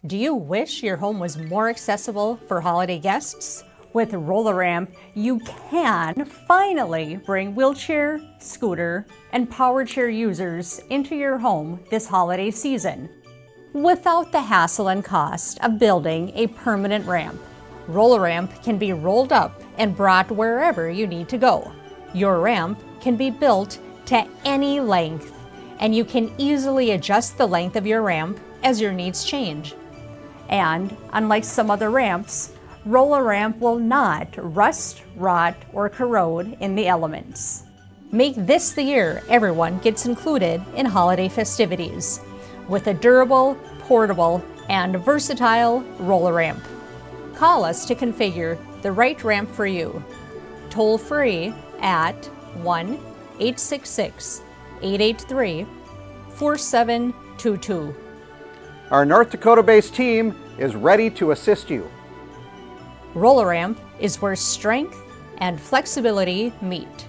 Do you wish your home was more accessible for holiday guests? With Roller Ramp, you can finally bring wheelchair, scooter, and power chair users into your home this holiday season without the hassle and cost of building a permanent ramp. Roller Ramp can be rolled up and brought wherever you need to go. Your ramp can be built to any length, and you can easily adjust the length of your ramp as your needs change. And unlike some other ramps, Roller Ramp will not rust, rot, or corrode in the elements. Make this the year everyone gets included in holiday festivities with a durable, portable, and versatile Roller Ramp. Call us to configure the right ramp for you. Toll free at 1-866-883-4722. Our North Dakota-based team is ready to assist you. Roller Ramp is where strength and flexibility meet.